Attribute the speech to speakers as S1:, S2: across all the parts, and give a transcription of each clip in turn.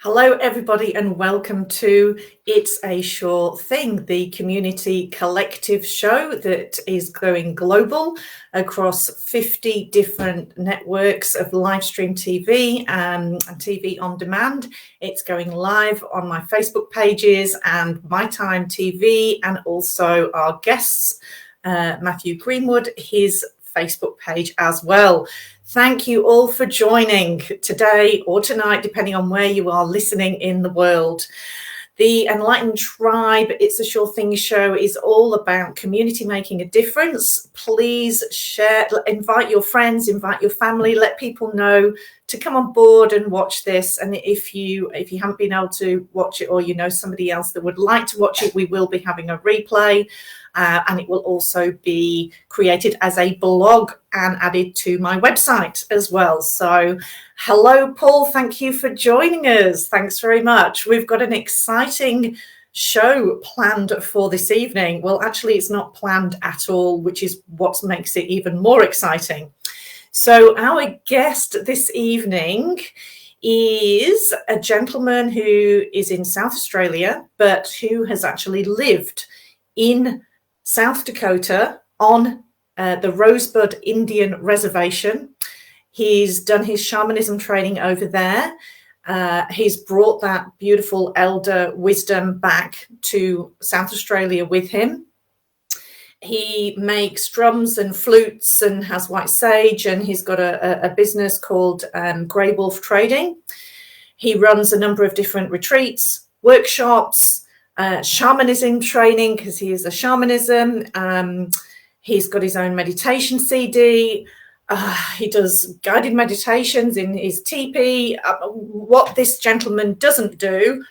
S1: Hello, everybody, and welcome to It's a Sure Thing, the community collective show that is going global across 50 different networks of live stream TV and TV on demand. It's going live on my Facebook pages and My Time TV, and also our guests, Matthew Greenwood, his Facebook page as well. Thank you all for joining today or tonight, depending on where you are listening in the world. The Enlightened Tribe, It's a Sure Thing show is all about community making a difference. Please share, invite your friends, invite your family, let people know to come on board and watch this. And if you haven't been able to watch it, or you know somebody else that would like to watch it, we will be having a replay. And it will also be created as a blog and added to my website as well. So hello, Paul. Thank you for joining us. Thanks very much. We've got an exciting show planned for this evening. Well, actually, it's not planned at all, which is what makes it even more exciting. So our guest this evening is a gentleman who is in South Australia, but who has actually lived in South Dakota on the Rosebud Indian Reservation. He's done his shamanism training over there. He's brought that beautiful elder wisdom back to South Australia with him. He makes drums and flutes and has white sage, and he's got a business called Grey Wolf Trading. He runs a number of different retreats, workshops, shamanism training, because he is a shamanism. He's got his own meditation CD. He does guided meditations in his teepee. What this gentleman doesn't do,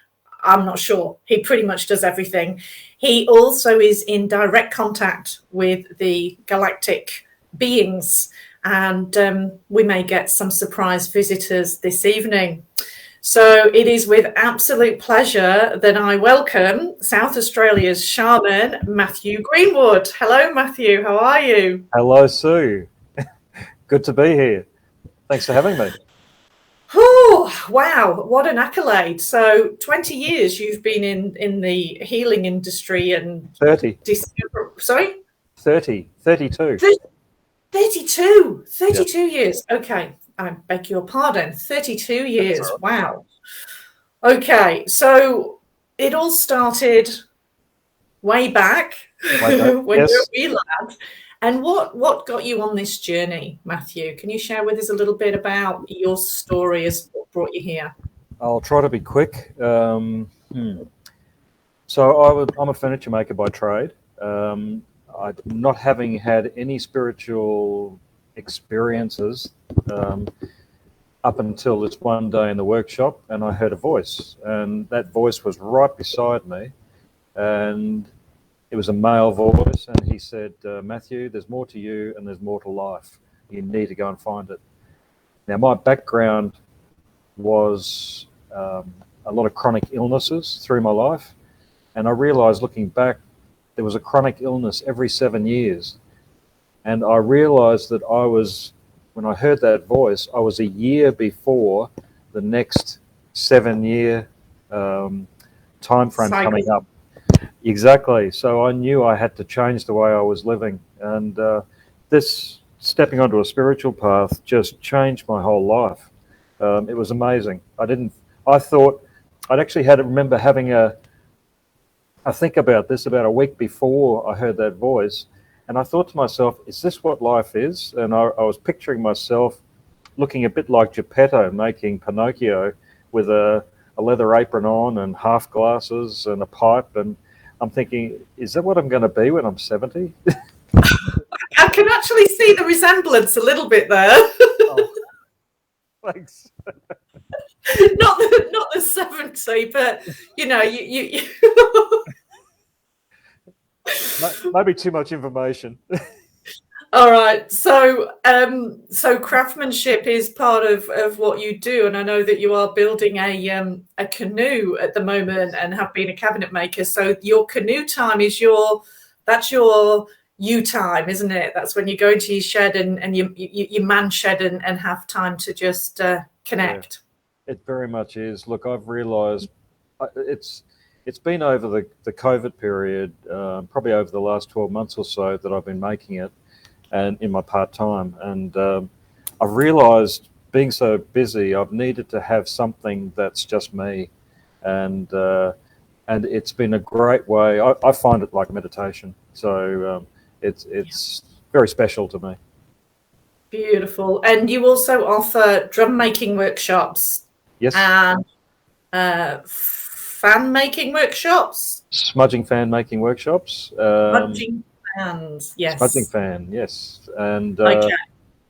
S1: I'm not sure. He pretty much does everything. He also is in direct contact with the galactic beings, and we may get some surprise visitors this evening. So it is with absolute pleasure that I welcome South Australia's shaman, Matthew Greenwood. Hello, Matthew. How are you?
S2: Hello, Sue. Good to be here. Thanks for having me.
S1: Oh, wow. What an accolade. So 20 years you've been in the healing industry and
S2: 30.
S1: Sorry?
S2: 32.
S1: 32 years. Okay. I beg your pardon. 32 years. Right. Wow. Okay. So it all started way back when
S2: yes.
S1: you were a wee lad. And what got you on this journey, Matthew? Can you share with us a little bit about your story as what brought you here?
S2: I'll try to be quick. So I'm a furniture maker by trade. Not having had any spiritual experiences up until this one day in the workshop, and I heard a voice, and that voice was right beside me, and it was a male voice, and he said, Matthew, there's more to you and there's more to life. You need to go and find it. Now, my background was a lot of chronic illnesses through my life, and I realized looking back, there was a chronic illness every 7 years. And I realized that when I heard that voice, I was a year before the next 7-year time frame coming up. Exactly. So I knew I had to change the way I was living. And this stepping onto a spiritual path just changed my whole life. It was amazing. I thought I'd actually remember having I think about this about a week before I heard that voice. And I thought to myself, is this what life is? And I was picturing myself looking a bit like Geppetto making Pinocchio with a leather apron on and half glasses and a pipe. And I'm thinking, is that what I'm going to be when I'm 70?
S1: I can actually see the resemblance a little bit there.
S2: Oh, thanks.
S1: not the 70, but you
S2: Maybe too much information.
S1: All right. So craftsmanship is part of what you do, and I know that you are building a canoe at the moment and have been a cabinet maker. So your canoe time is that's your you time, isn't it? That's when you go into your shed and you man shed and have time to just connect.
S2: It very much is. Look, I've realised it's been over the COVID period, probably over the last 12 months or so that I've been making it, and in my part time, and I've realised being so busy, I've needed to have something that's just me, and it's been a great way. I find it like meditation, so it's very special to me.
S1: Beautiful. And you also offer drum making workshops.
S2: Yes.
S1: And fan making workshops.
S2: Smudging fan making workshops.
S1: Smudging fans, yes.
S2: Smudging fan, yes. And
S1: okay.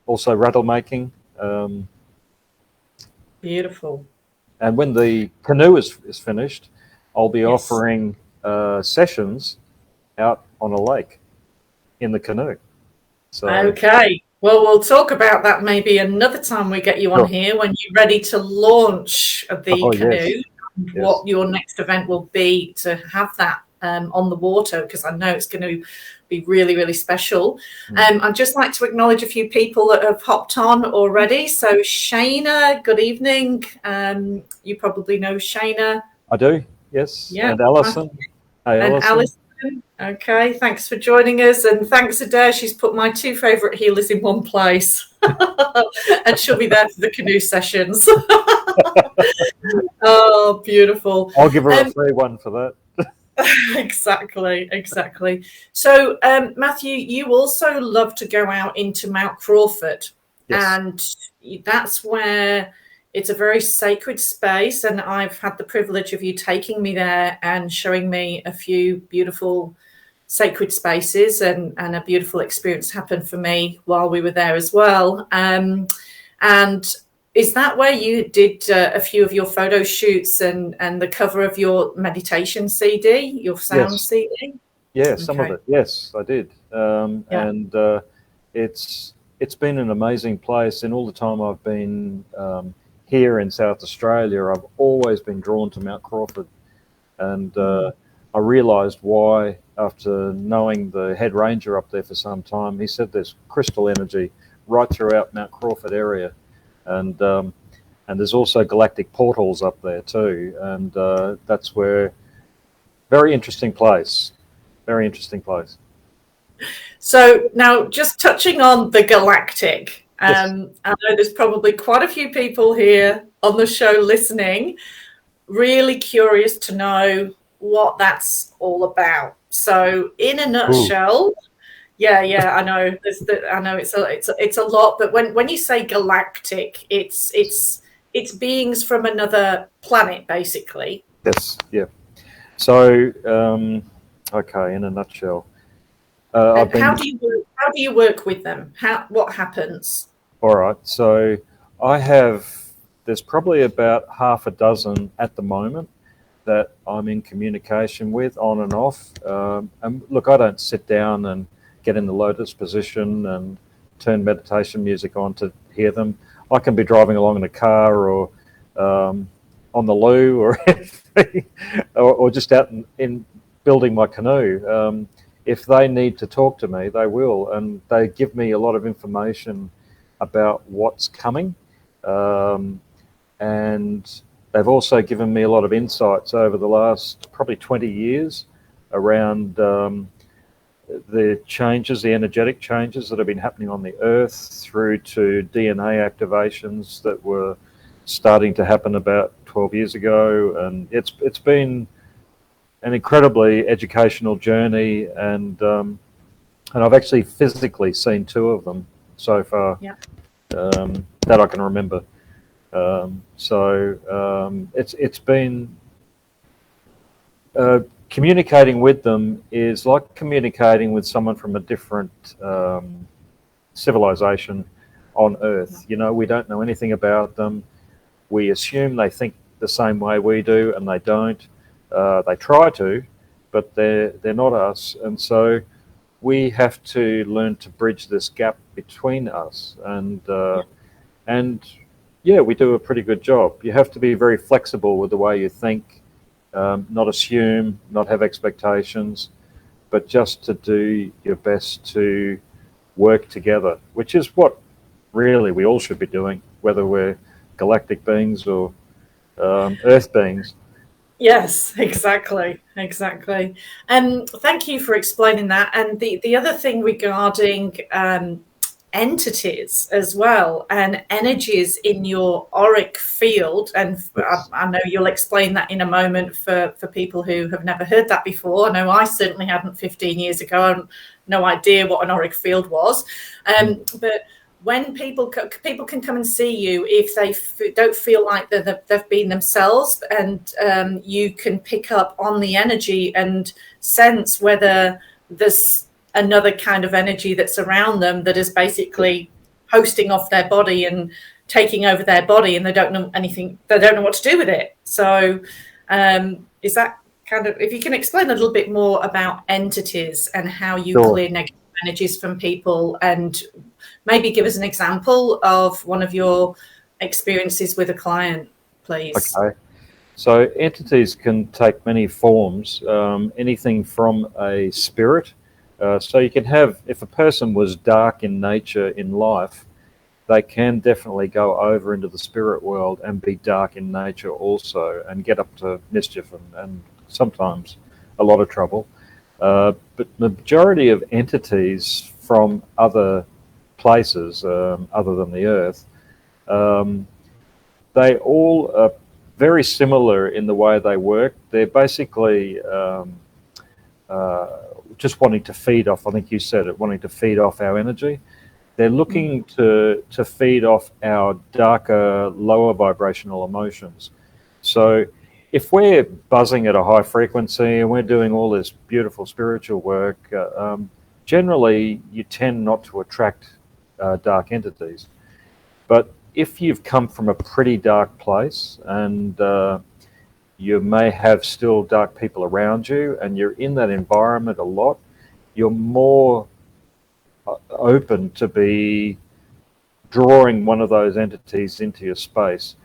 S2: Also rattle making.
S1: Beautiful.
S2: And when the canoe is finished, I'll be offering sessions out on a lake in the canoe. So,
S1: okay. Well, we'll talk about that maybe another time we get you on here when you're ready to launch the canoe.
S2: Yes.
S1: What your next event will be to have that on the water, because I know it's going to be really, really special. I'd just like to acknowledge a few people that have hopped on already. So Shana, good evening. You probably know Shana.
S2: I do, yes.
S1: Yeah.
S2: And Alison. Hey,
S1: and Alison. Okay, thanks for joining us, and thanks Adair. She's put my two favourite healers in one place, and she'll be there for the canoe sessions. Oh, beautiful!
S2: I'll give her a free one for that.
S1: Exactly. So, Matthew, you also love to go out into Mount Crawford, and that's where it's a very sacred space, and I've had the privilege of you taking me there and showing me a few beautiful sacred spaces, and a beautiful experience happened for me while we were there as well. And is that where you did a few of your photo shoots and the cover of your meditation CD, your sound CD?
S2: Yeah, some of it. Yes, I did. And it's been an amazing place. And all the time I've been here in South Australia, I've always been drawn to Mount Crawford. And I realised why after knowing the head ranger up there for some time. He said there's crystal energy right throughout Mount Crawford area. And there's also galactic portals up there too. And that's where, very interesting place.
S1: So now just touching on the Galactic, I know there's probably quite a few people here on the show listening, really curious to know what that's all about. So in a nutshell, I know it's a lot, but when you say galactic, it's beings from another planet, basically.
S2: Yes, yeah. So okay, in a nutshell.
S1: How do you work with them? What happens?
S2: All right. So there's probably about half a dozen at the moment that I'm in communication with on and off. And look, I don't sit down and get in the lotus position and turn meditation music on to hear them. I can be driving along in a car or on the loo or anything, or just out in building my canoe. If they need to talk to me, they will, and they give me a lot of information about what's coming, and they've also given me a lot of insights over the last probably 20 years around the changes, the energetic changes that have been happening on the Earth, through to DNA activations that were starting to happen about 12 years ago. And it's been an incredibly educational journey, and I've actually physically seen two of them so far that I can remember. It's been communicating with them is like communicating with someone from a different civilization on Earth. You know, we don't know anything about them. We assume they think the same way we do, and they don't. They try to, but they're not us, and so we have to learn to bridge this gap between us. And we do a pretty good job. You have to be very flexible with the way you think, not assume, not have expectations, but just to do your best to work together, which is what really we all should be doing, whether we're galactic beings or earth beings.
S1: Yes, exactly. Thank you for explaining that. And the other thing regarding entities as well and energies in your auric field, and I know you'll explain that in a moment for people who have never heard that before. I know I certainly hadn't 15 years ago. I had no idea what an auric field was. But when people can come and see you if they don't feel like they've been themselves, and you can pick up on the energy and sense whether there's another kind of energy that's around them that is basically hosting off their body and taking over their body, and they don't know anything, they don't know what to do with it. So is that kind of, if you can explain a little bit more about entities and how you clear negative energies from people, and maybe give us an example of one of your experiences with a client, please.
S2: Okay. So entities can take many forms, anything from a spirit. So you can have, if a person was dark in nature in life, they can definitely go over into the spirit world and be dark in nature also, and get up to mischief and sometimes a lot of trouble. But the majority of entities from other places other than the earth, they all are very similar in the way they work. They're basically just wanting to feed off, I think you said it, wanting to feed off our energy. They're looking to feed off our darker, lower vibrational emotions. So if we're buzzing at a high frequency and we're doing all this beautiful spiritual work, generally you tend not to attract dark entities. But if you've come from a pretty dark place and you may have still dark people around you and you're in that environment a lot, you're more open to be drawing one of those entities into your space,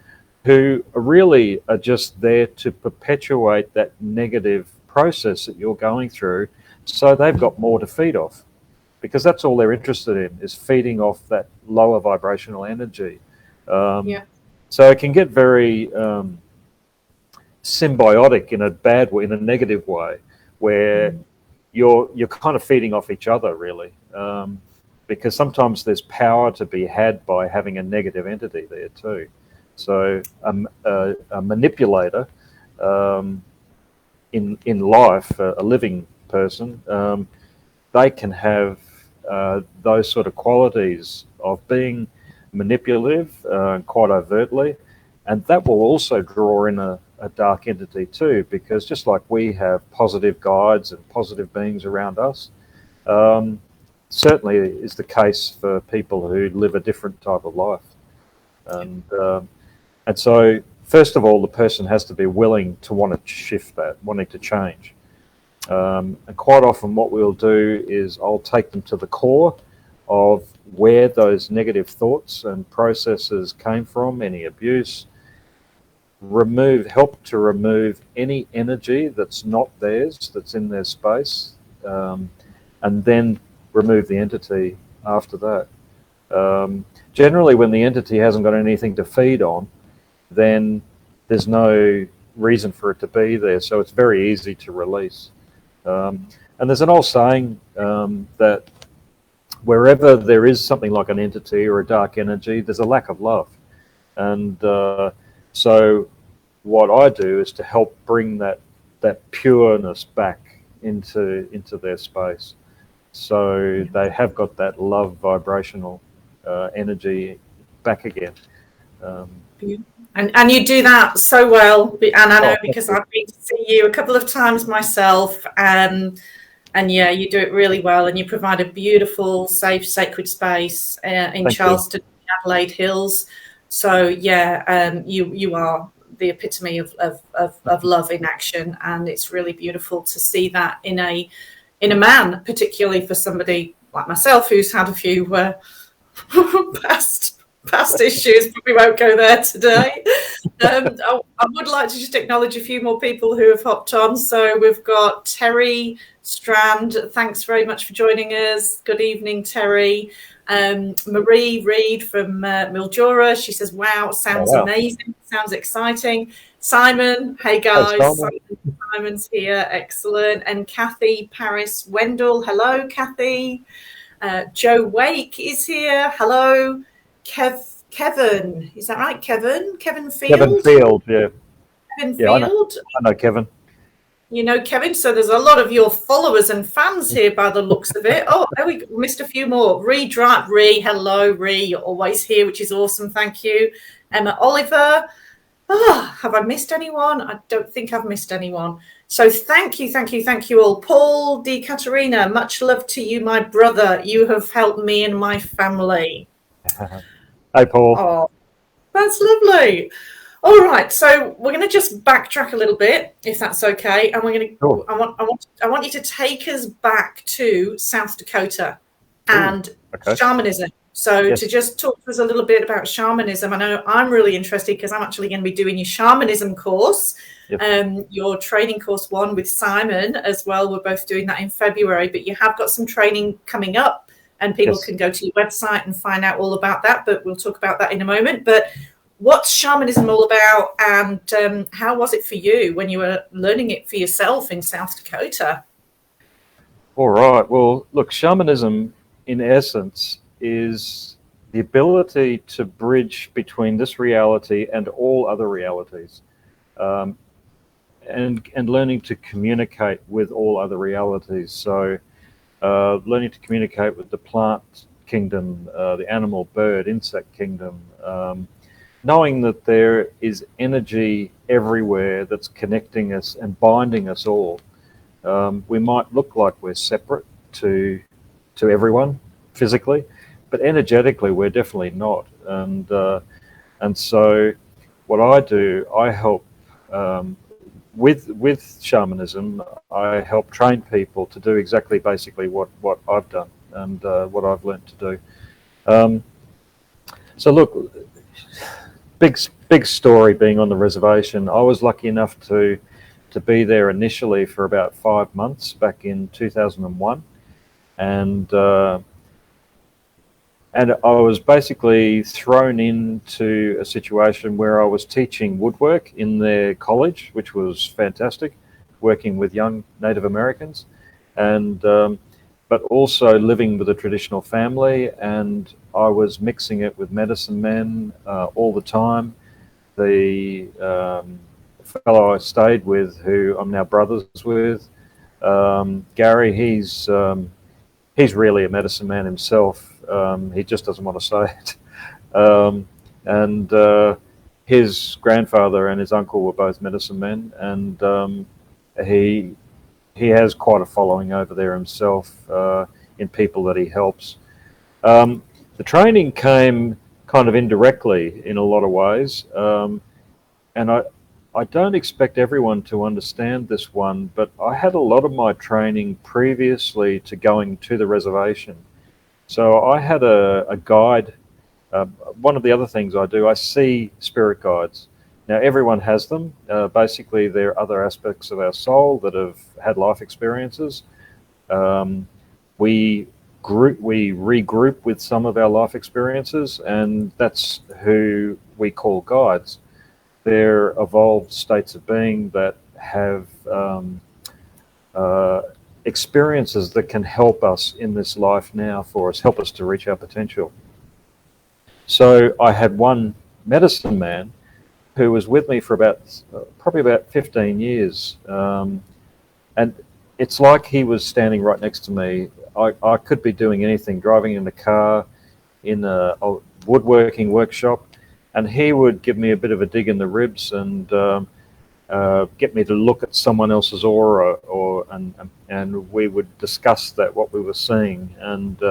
S2: who really are just there to perpetuate that negative process that you're going through, so they've got more to feed off, because that's all they're interested in, is feeding off that lower vibrational energy. So it can get very symbiotic in a bad way, in a negative way, where you're kind of feeding off each other, really, because sometimes there's power to be had by having a negative entity there too. So a manipulator in life, a living person, they can have those sort of qualities of being manipulative quite overtly, and that will also draw in a dark entity too, because just like we have positive guides and positive beings around us, certainly is the case for people who live a different type of life. And so first of all, the person has to be willing to want to shift that, wanting to change. And quite often what we'll do is I'll take them to the core of where those negative thoughts and processes came from, any abuse, help to remove any energy that's not theirs, that's in their space, and then remove the entity after that. Generally, when the entity hasn't got anything to feed on, then there's no reason for it to be there, so it's very easy to release. And there's an old saying that wherever there is something like an entity or a dark energy, there's a lack of love. And so what I do is to help bring that pureness back into their space, so they have got that love vibrational energy back again.
S1: And you do that so well, and I know because I've been to see you a couple of times myself, and yeah, you do it really well, and you provide a beautiful, safe, sacred space in Charleston, Adelaide Hills. So yeah, you are the epitome of love in action, and it's really beautiful to see that in a man, particularly for somebody like myself who's had a few past issues, but we won't go there today. I would like to just acknowledge a few more people who have hopped on. So we've got Terry Strand, thanks very much for joining us. Good evening, Terry. Marie Reed from Mildura, she says, wow, sounds amazing, sounds exciting. Simon, hey guys, Simon's here, excellent. And Kathy Paris Wendell, hello Kathy. Joe Wake is here, hello. Kevin, is that right, Kevin? Kevin Field?
S2: Kevin Field, yeah.
S1: Kevin Field?
S2: I know Kevin.
S1: You know, Kevin, so there's a lot of your followers and fans here by the looks of it. Oh, there we missed a few more. Ree, hello, Ree, you're always here, which is awesome, thank you. Emma Oliver. Oh, have I missed anyone? I don't think I've missed anyone. So thank you all. Paul Di Caterina, much love to you, my brother. You have helped me and my family.
S2: Hi, Paul.
S1: Oh, that's lovely. All right, so we're going to just backtrack a little bit, if that's okay, and we're going to. Sure. I want you to take us back to South Dakota and shamanism. So yes. To just talk to us a little bit about shamanism. I know I'm really interested because I'm actually going to be doing your shamanism course, your training course 1 with Simon as well. We're both doing that in February, but you have got some training coming up, and people can go to your website and find out all about that. But we'll talk about that in a moment. But what's shamanism all about, and how was it for you when you were learning it for yourself in South Dakota?
S2: All right. Well, look, shamanism, in essence, is the ability to bridge between this reality and all other realities, and learning to communicate with all other realities. So, learning to communicate with the plant kingdom, the animal, bird, insect kingdom. Knowing that there is energy everywhere that's connecting us and binding us all. We might look like we're separate to everyone physically, but energetically we're definitely not. And so what I do, I help with shamanism. I help train people to do exactly basically what I've done and what I've learned to do. So look. Big story being on the reservation. I was lucky enough to be there initially for about 5 months back in 2001, and I was basically thrown into a situation where I was teaching woodwork in their college, which was fantastic, working with young Native Americans, and but also living with a traditional family, and I was mixing it with medicine men all the time. The fellow I stayed with, who I'm now brothers with, Gary, he's really a medicine man himself. He just doesn't want to say it. And his grandfather and his uncle were both medicine men, and he has quite a following over there himself in people that he helps. The training came kind of indirectly in a lot of ways, and I don't expect everyone to understand this one, but I had a lot of my training previously to going to the reservation. So I had a guide. One of the other things I do, I see spirit guides. Now, everyone has them. Basically, they're other aspects of our soul that have had life experiences. We regroup with some of our life experiences, and that's who we call guides. They're evolved states of being that have experiences that can help us in this life now for us, help us to reach our potential. So I had one medicine man who was with me for probably about 15 years. And it's like he was standing right next to me. I could be doing anything, driving in a car, in a woodworking workshop, and he would give me a bit of a dig in the ribs and get me to look at someone else's aura, and we would discuss what we were seeing, and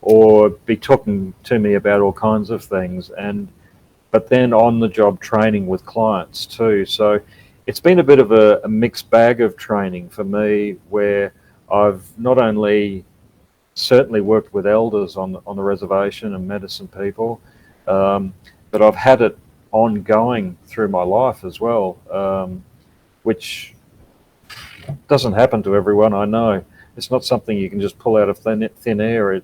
S2: or be talking to me about all kinds of things, but then on the job training with clients too. So it's been a bit of a mixed bag of training for me, where I've not only certainly worked with elders on the reservation and medicine people, but I've had it ongoing through my life as well, which doesn't happen to everyone. I know it's not something you can just pull out of thin air. I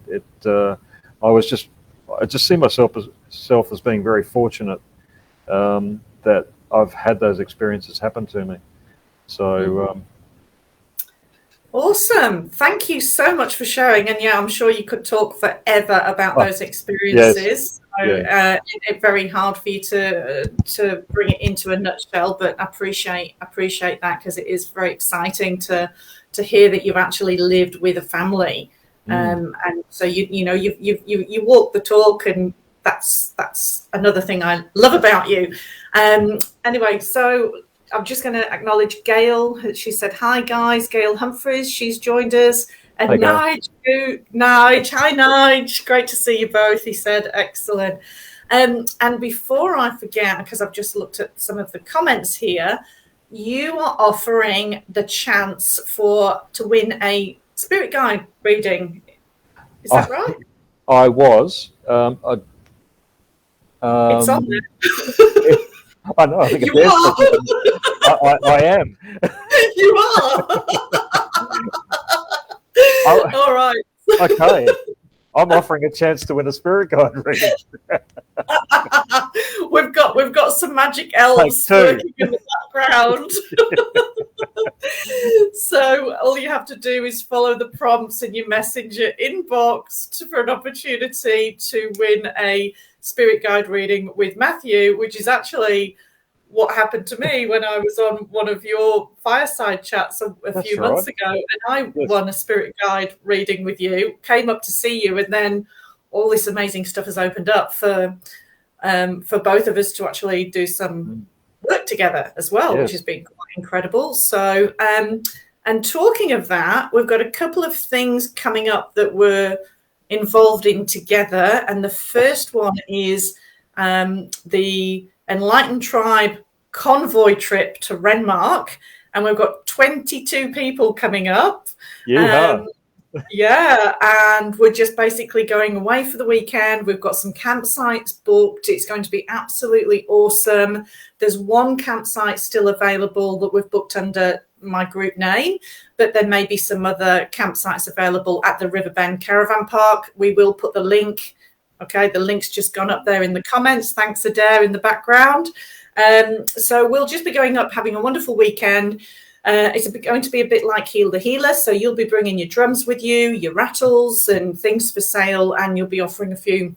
S2: just see myself as being very fortunate that I've had those experiences happen to me. So.
S1: Awesome. Thank you so much for sharing. And yeah, I'm sure you could talk forever about those experiences.
S2: Yes.
S1: So it's very hard for you to bring it into a nutshell, but I appreciate that, because it is very exciting to hear that you've actually lived with a family. And so you walk the talk, and that's another thing I love about you. Anyway, so I'm just going to acknowledge Gail. She said, hi, guys. Gail Humphreys, she's joined us. And Nige, hi, Nige. Great to see you both, he said. Excellent. And before I forget, because I've just looked at some of the comments here, you are offering the chance to win a spirit guide reading. Is that right?
S2: I was.
S1: It's on there.
S2: I know. I think
S1: you are.
S2: I am.
S1: You are. All right.
S2: Okay. I'm offering a chance to win a spirit guide reading.
S1: We've got some magic elves working in the background. So all you have to do is follow the prompts in your messenger inbox for an opportunity to win a spirit guide reading with Matthew, which is actually what happened to me when I was on one of your fireside chats a few months ago, and I won a spirit guide reading with you, came up to see you, and then all this amazing stuff has opened up for both of us to actually do some work together as well, which has been quite incredible. So and talking of that, we've got a couple of things coming up that we're involved in together, and the first one is the Enlightened Tribe Convoy trip to Renmark, and we've got 22 people coming up. Yeah, and we're just basically going away for the weekend. We've got some campsites booked. It's going to be absolutely awesome. There's one campsite still available that we've booked under my group name, but there may be some other campsites available at the Riverbend Caravan Park. We will put the link. Okay, the link's just gone up there in the comments. Thanks, Adair, in the background. So we'll just be going up, having a wonderful weekend. It's going to be a bit like Heal the Healer. So you'll be bringing your drums with you, your rattles and things for sale, and you'll be offering a few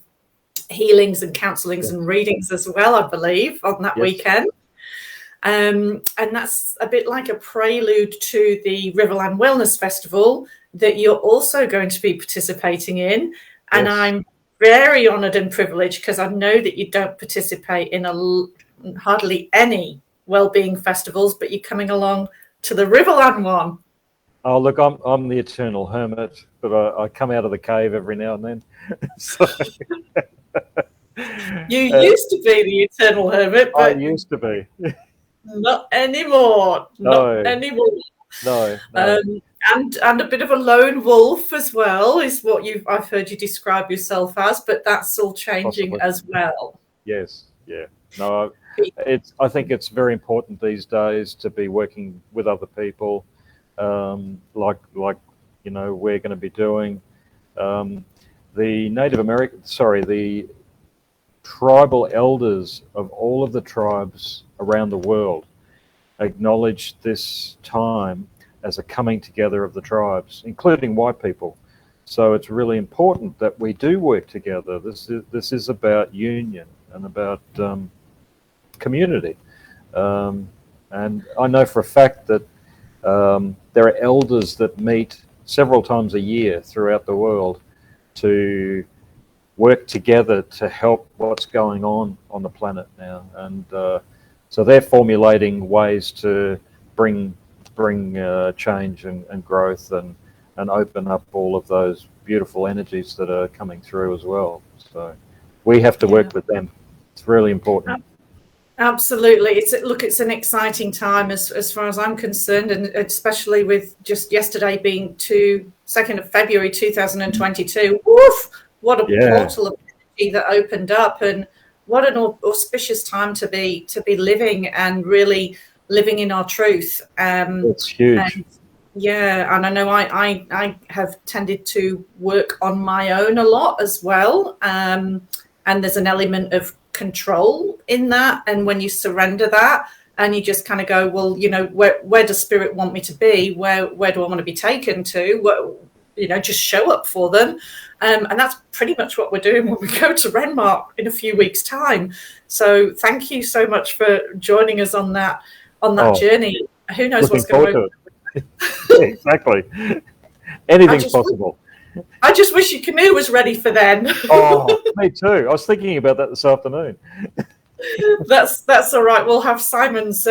S1: healings and counsellings and readings as well, I believe, on that weekend. And that's a bit like a prelude to the Riverland Wellness Festival that you're also going to be participating in. And I'm very honoured and privileged, because I know that you don't participate in hardly any wellbeing festivals, but you're coming along to the Riverland one.
S2: Oh, look, I'm the eternal hermit, but I come out of the cave every now and then. So,
S1: you used to be the eternal hermit, but
S2: I used to be.
S1: Not anymore. Not anymore.
S2: No.
S1: And a bit of a lone wolf as well is what I've heard you describe yourself as, but that's all changing as well.
S2: Yes, yeah. No, I think it's very important these days to be working with other people, like we're going to be doing. The tribal elders of all of the tribes around the world acknowledge this time as a coming together of the tribes, including white people. So it's really important that we do work together. This is about union and about community. And I know for a fact that there are elders that meet several times a year throughout the world to work together to help what's going on the planet now. And so they're formulating ways to bring change and growth and open up all of those beautiful energies that are coming through as well. So we have to work with them. It's really important.
S1: Absolutely. It's an exciting time as far as I'm concerned, and especially with just yesterday being 2nd of February 2022. Woof! What a portal of energy that opened up, and what an auspicious time to be living and really living in our truth.
S2: It's huge.
S1: And I know I have tended to work on my own a lot as well. And there's an element of control in that. And when you surrender that and you just kind of go, well, where does spirit want me to be? Where do I want to be taken to? Just show up for them. And that's pretty much what we're doing when we go to Renmark in a few weeks' time. So thank you so much for joining us on that journey. Who knows what's going to happen?
S2: Exactly. Anything's possible.
S1: I just wish your canoe was ready for then.
S2: Oh, me too. I was thinking about that this afternoon.
S1: That's all right. We'll have Simon's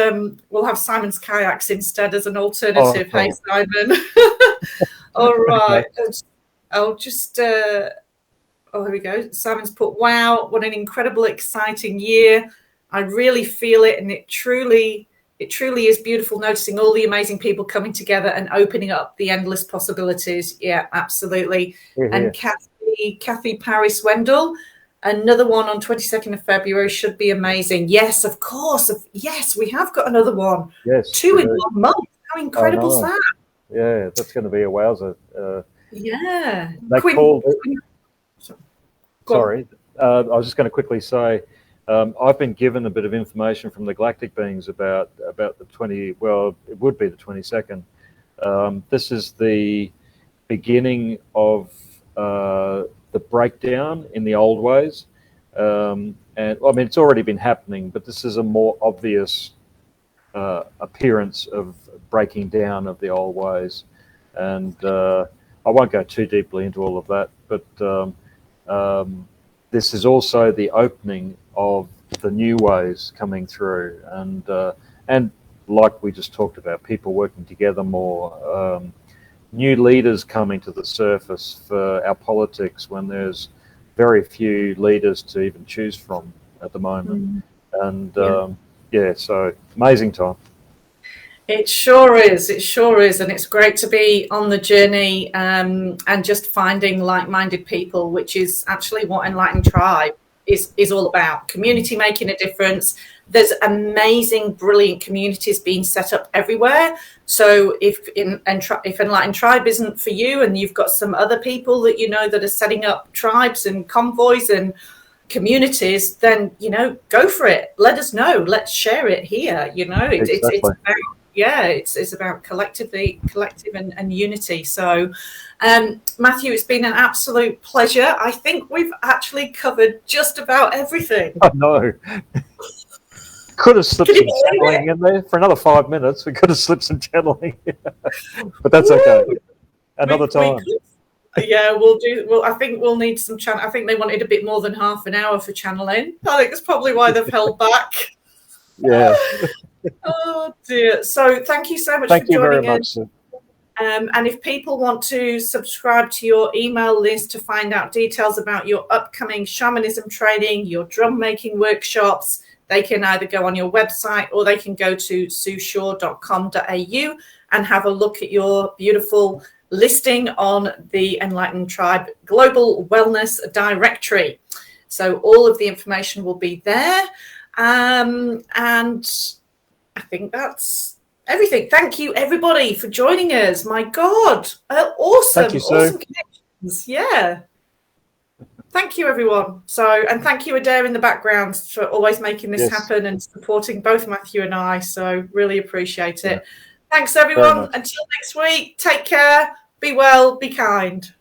S1: kayaks instead as an alternative. Hey, Simon. All right. I'll just here we go. Simon's put, wow, what an incredible, exciting year. I really feel it, and it truly is beautiful noticing all the amazing people coming together and opening up the endless possibilities. Yeah, absolutely. Mm-hmm. And Kathy Paris Wendell, another one on 22nd of February should be amazing. Yes, of course. Yes, we have got another one.
S2: Yes.
S1: 2 in 1 month. How incredible is that?
S2: Yeah, that's going to be a wowzer.
S1: Yeah.
S2: They called it. Sorry. I was just going to quickly say, I've been given a bit of information from the Galactic beings about the 20. Well, it would be the 22nd. This is the beginning of the breakdown in the old ways, and I mean it's already been happening, but this is a more obvious appearance of breaking down of the old ways, and I won't go too deeply into all of that, but this is also the opening of the new ways coming through, and like we just talked about, people working together more, new leaders coming to the surface for our politics when there's very few leaders to even choose from at the moment. And so amazing time.
S1: It sure is, and it's great to be on the journey and just finding like-minded people, which is actually what Enlightened Tribe is all about. Community making a difference. There's amazing, brilliant communities being set up everywhere. So if Enlightened Tribe isn't for you, and you've got some other people that that are setting up tribes and convoys and communities, then go for it. Let us know. Let's share it here. It's about collective and unity. So, Matthew, it's been an absolute pleasure. I think we've actually covered just about everything.
S2: I know. Could have slipped some channeling in there for another 5 minutes. We could have slipped some channeling, but that's okay. Another time.
S1: We'll do. Well, I think we'll need some channel. I think they wanted a bit more than half an hour for channeling. I think that's probably why they've held back.
S2: Yeah.
S1: Oh dear. So thank you so much for joining us. And if people want to subscribe to your email list to find out details about your upcoming shamanism training, your drum making workshops, they can either go on your website or they can go to sueshaw.com.au and have a look at your beautiful listing on the Enlightened Tribe Global Wellness Directory. So all of the information will be there. And I think that's everything. Thank you, everybody, for joining us. My God, awesome.
S2: Thank you,
S1: awesome connections. Yeah. Thank you, everyone. So, and thank you, Adair, in the background for always making this happen and supporting both Matthew and I. So really appreciate it. Thanks, everyone. Until next week, take care, be well, be kind.